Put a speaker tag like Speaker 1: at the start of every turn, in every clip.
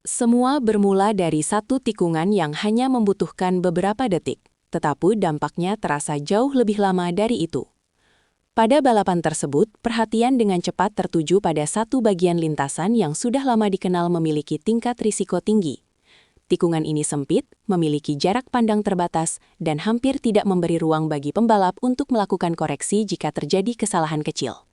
Speaker 1: Semua bermula dari satu tikungan yang hanya membutuhkan beberapa detik, tetapi dampaknya terasa jauh lebih lama dari itu. Pada balapan tersebut, perhatian dengan cepat tertuju pada satu bagian lintasan yang sudah lama dikenal memiliki tingkat risiko tinggi. Tikungan ini sempit, memiliki jarak pandang terbatas, dan hampir tidak memberi ruang bagi pembalap untuk melakukan koreksi jika terjadi kesalahan kecil.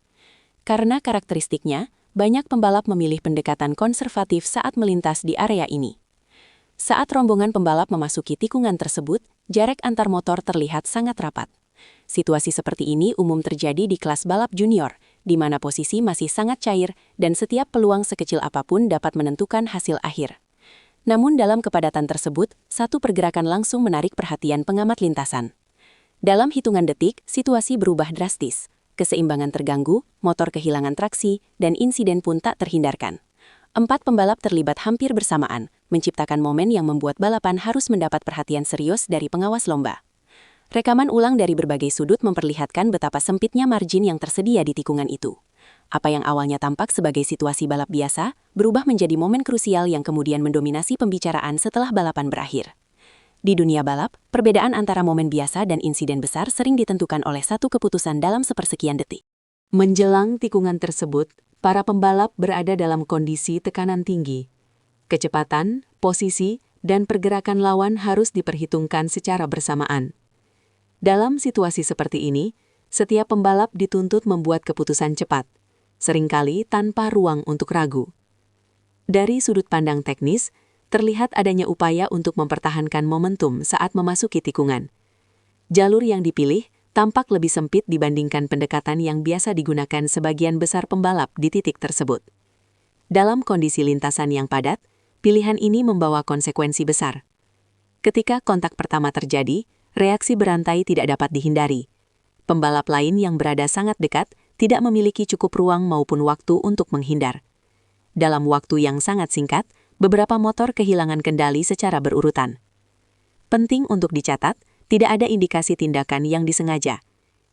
Speaker 1: Karena karakteristiknya, banyak pembalap memilih pendekatan konservatif saat melintas di area ini. Saat rombongan pembalap memasuki tikungan tersebut, jarak antar motor terlihat sangat rapat. Situasi seperti ini umum terjadi di kelas balap junior, di mana posisi masih sangat cair dan setiap peluang sekecil apapun dapat menentukan hasil akhir. Namun dalam kepadatan tersebut, satu pergerakan langsung menarik perhatian pengamat lintasan. Dalam hitungan detik, situasi berubah drastis. Keseimbangan terganggu, motor kehilangan traksi, dan insiden pun tak terhindarkan. 4 pembalap terlibat hampir bersamaan, menciptakan momen yang membuat balapan harus mendapat perhatian serius dari pengawas lomba. Rekaman ulang dari berbagai sudut memperlihatkan betapa sempitnya margin yang tersedia di tikungan itu. Apa yang awalnya tampak sebagai situasi balap biasa, berubah menjadi momen krusial yang kemudian mendominasi pembicaraan setelah balapan berakhir. Di dunia balap, perbedaan antara momen biasa dan insiden besar sering ditentukan oleh satu keputusan dalam sepersekian detik. Menjelang tikungan tersebut, para pembalap berada dalam kondisi tekanan tinggi. Kecepatan, posisi, dan pergerakan lawan harus diperhitungkan secara bersamaan. Dalam situasi seperti ini, setiap pembalap dituntut membuat keputusan cepat, seringkali tanpa ruang untuk ragu. Dari sudut pandang teknis, terlihat adanya upaya untuk mempertahankan momentum saat memasuki tikungan. Jalur yang dipilih tampak lebih sempit dibandingkan pendekatan yang biasa digunakan sebagian besar pembalap di titik tersebut. Dalam kondisi lintasan yang padat, pilihan ini membawa konsekuensi besar. Ketika kontak pertama terjadi, reaksi berantai tidak dapat dihindari. Pembalap lain yang berada sangat dekat tidak memiliki cukup ruang maupun waktu untuk menghindar. Dalam waktu yang sangat singkat, beberapa motor kehilangan kendali secara berurutan. Penting untuk dicatat, tidak ada indikasi tindakan yang disengaja.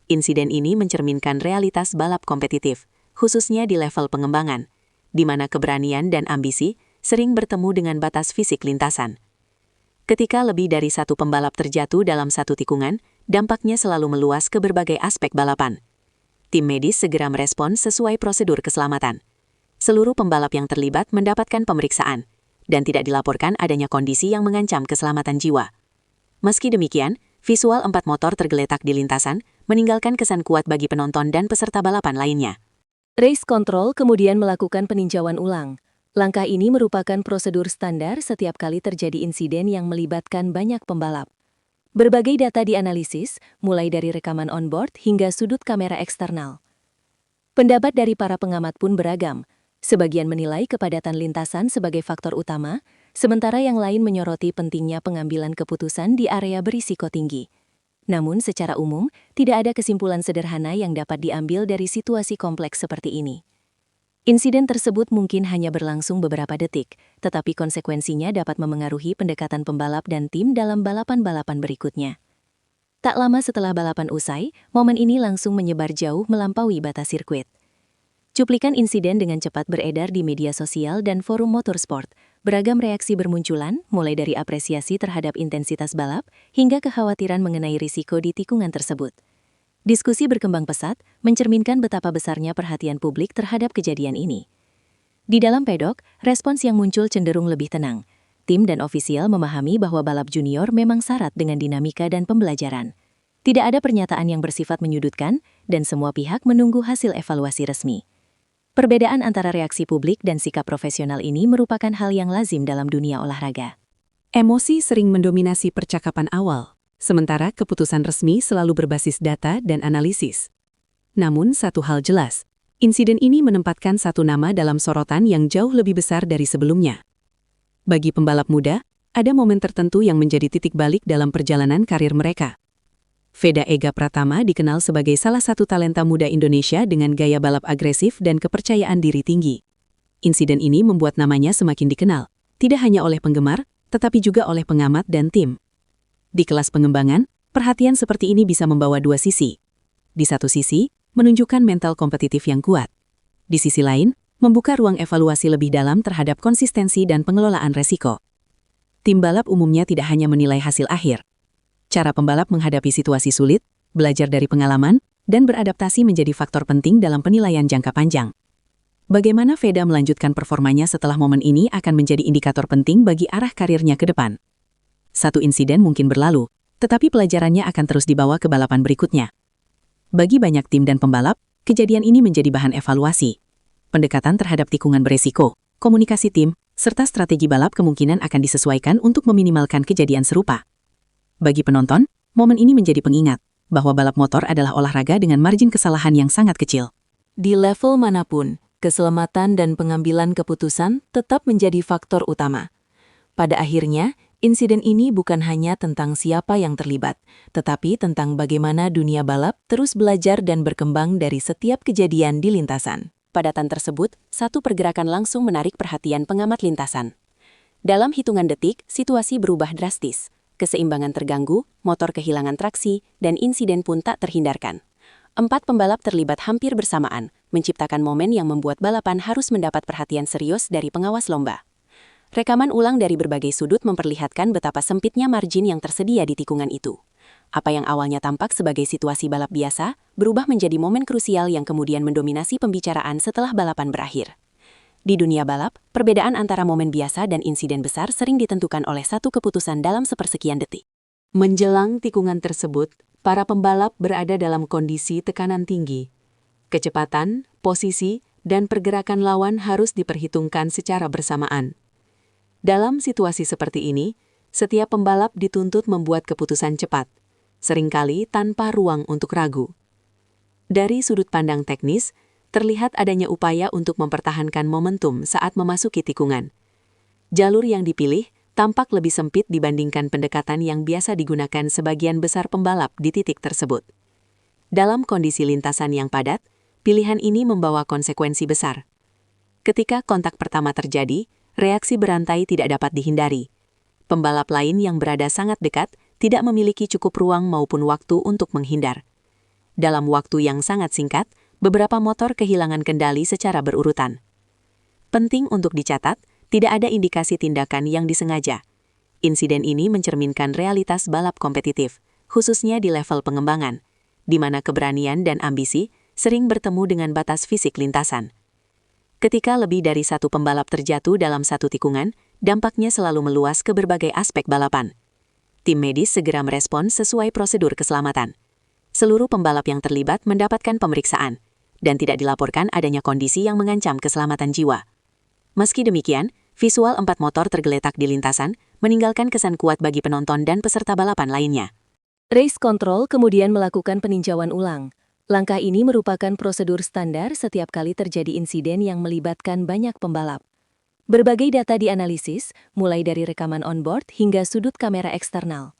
Speaker 1: Insiden ini mencerminkan realitas balap kompetitif, khususnya di level pengembangan, di mana keberanian dan ambisi sering bertemu dengan batas fisik lintasan. Ketika lebih dari satu pembalap terjatuh dalam satu tikungan, dampaknya selalu meluas ke berbagai aspek balapan. Tim medis segera merespons sesuai prosedur keselamatan. Seluruh pembalap yang terlibat mendapatkan pemeriksaan, dan tidak dilaporkan adanya kondisi yang mengancam keselamatan jiwa. Meski demikian, visual 4 motor tergeletak di lintasan meninggalkan kesan kuat bagi penonton dan peserta balapan lainnya.
Speaker 2: Race Control kemudian melakukan peninjauan ulang. Langkah ini merupakan prosedur standar setiap kali terjadi insiden yang melibatkan banyak pembalap. Berbagai data dianalisis, mulai dari rekaman onboard hingga sudut kamera eksternal. Pendapat dari para pengamat pun beragam. Sebagian menilai kepadatan lintasan sebagai faktor utama, sementara yang lain menyoroti pentingnya pengambilan keputusan di area berisiko tinggi. Namun secara umum, tidak ada kesimpulan sederhana yang dapat diambil dari situasi kompleks seperti ini. Insiden tersebut mungkin hanya berlangsung beberapa detik, tetapi konsekuensinya dapat memengaruhi pendekatan pembalap dan tim dalam balapan-balapan berikutnya. Tak lama setelah balapan usai, momen ini langsung menyebar jauh melampaui batas sirkuit. Cuplikan insiden dengan cepat beredar di media sosial dan forum motorsport. Beragam reaksi bermunculan, mulai dari apresiasi terhadap intensitas balap, hingga kekhawatiran mengenai risiko di tikungan tersebut. Diskusi berkembang pesat, mencerminkan betapa besarnya perhatian publik terhadap kejadian ini. Di dalam pedok, respons yang muncul cenderung lebih tenang. Tim dan ofisial memahami bahwa balap junior memang syarat dengan dinamika dan pembelajaran. Tidak ada pernyataan yang bersifat menyudutkan, dan semua pihak menunggu hasil evaluasi resmi. Perbedaan antara reaksi publik dan sikap profesional ini merupakan hal yang lazim dalam dunia olahraga.
Speaker 1: Emosi sering mendominasi percakapan awal, sementara keputusan resmi selalu berbasis data dan analisis. Namun satu hal jelas, insiden ini menempatkan satu nama dalam sorotan yang jauh lebih besar dari sebelumnya. Bagi pembalap muda, ada momen tertentu yang menjadi titik balik dalam perjalanan karir mereka. Veda Ega Pratama dikenal sebagai salah satu talenta muda Indonesia dengan gaya balap agresif dan kepercayaan diri tinggi. Insiden ini membuat namanya semakin dikenal, tidak hanya oleh penggemar, tetapi juga oleh pengamat dan tim. Di kelas pengembangan, perhatian seperti ini bisa membawa dua sisi. Di satu sisi, menunjukkan mental kompetitif yang kuat. Di sisi lain, membuka ruang evaluasi lebih dalam terhadap konsistensi dan pengelolaan resiko. Tim balap umumnya tidak hanya menilai hasil akhir. Cara pembalap menghadapi situasi sulit, belajar dari pengalaman, dan beradaptasi menjadi faktor penting dalam penilaian jangka panjang. Bagaimana Veda melanjutkan performanya setelah momen ini akan menjadi indikator penting bagi arah karirnya ke depan. Satu insiden mungkin berlalu, tetapi pelajarannya akan terus dibawa ke balapan berikutnya. Bagi banyak tim dan pembalap, kejadian ini menjadi bahan evaluasi. Pendekatan terhadap tikungan beresiko, komunikasi tim, serta strategi balap kemungkinan akan disesuaikan untuk meminimalkan kejadian serupa. Bagi penonton, momen ini menjadi pengingat bahwa balap motor adalah olahraga dengan margin kesalahan yang sangat kecil. Di level manapun, keselamatan dan pengambilan keputusan tetap menjadi faktor utama. Pada akhirnya, insiden ini bukan hanya tentang siapa yang terlibat, tetapi tentang bagaimana dunia balap terus belajar dan berkembang dari setiap kejadian di lintasan. Padatan tersebut, satu pergerakan langsung menarik perhatian pengamat lintasan. Dalam hitungan detik, situasi berubah drastis. Keseimbangan terganggu, motor kehilangan traksi, dan insiden pun tak terhindarkan. 4 pembalap terlibat hampir bersamaan, menciptakan momen yang membuat balapan harus mendapat perhatian serius dari pengawas lomba. Rekaman ulang dari berbagai sudut memperlihatkan betapa sempitnya margin yang tersedia di tikungan itu. Apa yang awalnya tampak sebagai situasi balap biasa, berubah menjadi momen krusial yang kemudian mendominasi pembicaraan setelah balapan berakhir. Di dunia balap, perbedaan antara momen biasa dan insiden besar sering ditentukan oleh satu keputusan dalam sepersekian detik. Menjelang tikungan tersebut, para pembalap berada dalam kondisi tekanan tinggi. Kecepatan, posisi, dan pergerakan lawan harus diperhitungkan secara bersamaan. Dalam situasi seperti ini, setiap pembalap dituntut membuat keputusan cepat, seringkali tanpa ruang untuk ragu. Dari sudut pandang teknis, terlihat adanya upaya untuk mempertahankan momentum saat memasuki tikungan. Jalur yang dipilih tampak lebih sempit dibandingkan pendekatan yang biasa digunakan sebagian besar pembalap di titik tersebut. Dalam kondisi lintasan yang padat, pilihan ini membawa konsekuensi besar. Ketika kontak pertama terjadi, reaksi berantai tidak dapat dihindari. Pembalap lain yang berada sangat dekat tidak memiliki cukup ruang maupun waktu untuk menghindar. Dalam waktu yang sangat singkat, beberapa motor kehilangan kendali secara berurutan. Penting untuk dicatat, tidak ada indikasi tindakan yang disengaja. Insiden ini mencerminkan realitas balap kompetitif, khususnya di level pengembangan, di mana keberanian dan ambisi sering bertemu dengan batas fisik lintasan. Ketika lebih dari satu pembalap terjatuh dalam satu tikungan, dampaknya selalu meluas ke berbagai aspek balapan. Tim medis segera merespons sesuai prosedur keselamatan. Seluruh pembalap yang terlibat mendapatkan pemeriksaan, dan tidak dilaporkan adanya kondisi yang mengancam keselamatan jiwa. Meski demikian, visual 4 motor tergeletak di lintasan meninggalkan kesan kuat bagi penonton dan peserta balapan lainnya.
Speaker 2: Race Control kemudian melakukan peninjauan ulang. Langkah ini merupakan prosedur standar setiap kali terjadi insiden yang melibatkan banyak pembalap. Berbagai data dianalisis, mulai dari rekaman onboard hingga sudut kamera eksternal.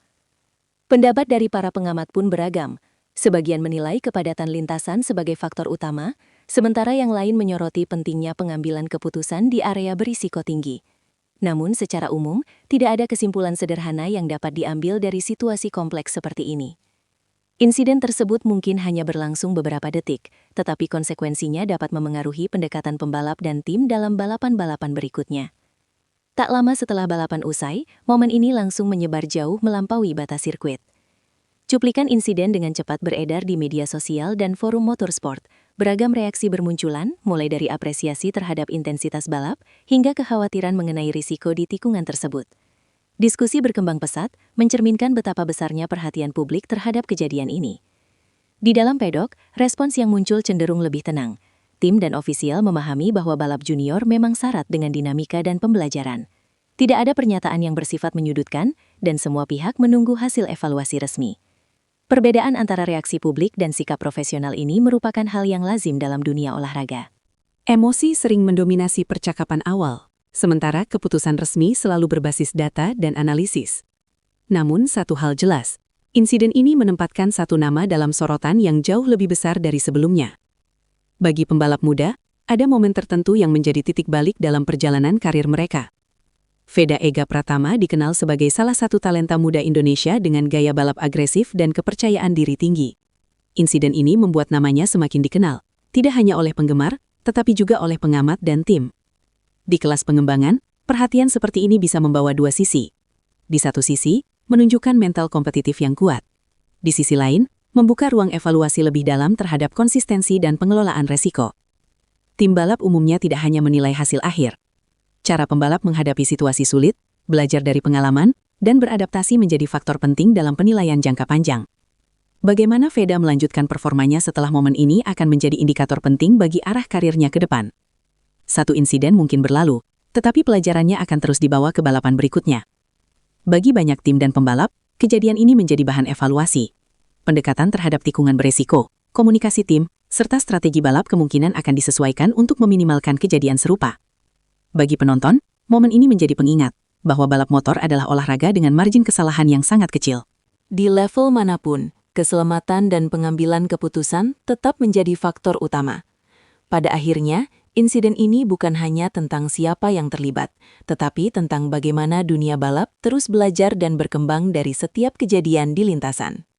Speaker 2: Pendapat dari para pengamat pun beragam. Sebagian menilai kepadatan lintasan sebagai faktor utama, sementara yang lain menyoroti pentingnya pengambilan keputusan di area berisiko tinggi. Namun secara umum, tidak ada kesimpulan sederhana yang dapat diambil dari situasi kompleks seperti ini. Insiden tersebut mungkin hanya berlangsung beberapa detik, tetapi konsekuensinya dapat memengaruhi pendekatan pembalap dan tim dalam balapan-balapan berikutnya. Tak lama setelah balapan usai, momen ini langsung menyebar jauh melampaui batas sirkuit. Cuplikan insiden dengan cepat beredar di media sosial dan forum motorsport. Beragam reaksi bermunculan, mulai dari apresiasi terhadap intensitas balap hingga kekhawatiran mengenai risiko di tikungan tersebut. Diskusi berkembang pesat, mencerminkan betapa besarnya perhatian publik terhadap kejadian ini. Di dalam pedok, respons yang muncul cenderung lebih tenang. Tim dan ofisial memahami bahwa balap junior memang syarat dengan dinamika dan pembelajaran. Tidak ada pernyataan yang bersifat menyudutkan, dan semua pihak menunggu hasil evaluasi resmi. Perbedaan antara reaksi publik dan sikap profesional ini merupakan hal yang lazim dalam dunia olahraga.
Speaker 1: Emosi sering mendominasi percakapan awal, sementara keputusan resmi selalu berbasis data dan analisis. Namun satu hal jelas, insiden ini menempatkan satu nama dalam sorotan yang jauh lebih besar dari sebelumnya. Bagi pembalap muda, ada momen tertentu yang menjadi titik balik dalam perjalanan karir mereka. Veda Ega Pratama dikenal sebagai salah satu talenta muda Indonesia dengan gaya balap agresif dan kepercayaan diri tinggi. Insiden ini membuat namanya semakin dikenal, tidak hanya oleh penggemar, tetapi juga oleh pengamat dan tim. Di kelas pengembangan, perhatian seperti ini bisa membawa dua sisi. Di satu sisi, menunjukkan mental kompetitif yang kuat. Di sisi lain, membuka ruang evaluasi lebih dalam terhadap konsistensi dan pengelolaan resiko. Tim balap umumnya tidak hanya menilai hasil akhir. Cara pembalap menghadapi situasi sulit, belajar dari pengalaman, dan beradaptasi menjadi faktor penting dalam penilaian jangka panjang. Bagaimana Veda melanjutkan performanya setelah momen ini akan menjadi indikator penting bagi arah karirnya ke depan. Satu insiden mungkin berlalu, tetapi pelajarannya akan terus dibawa ke balapan berikutnya. Bagi banyak tim dan pembalap, kejadian ini menjadi bahan evaluasi. Pendekatan terhadap tikungan beresiko, komunikasi tim, serta strategi balap kemungkinan akan disesuaikan untuk meminimalkan kejadian serupa. Bagi penonton, momen ini menjadi pengingat bahwa balap motor adalah olahraga dengan margin kesalahan yang sangat kecil.
Speaker 2: Di level manapun, keselamatan dan pengambilan keputusan tetap menjadi faktor utama. Pada akhirnya, insiden ini bukan hanya tentang siapa yang terlibat, tetapi tentang bagaimana dunia balap terus belajar dan berkembang dari setiap kejadian di lintasan.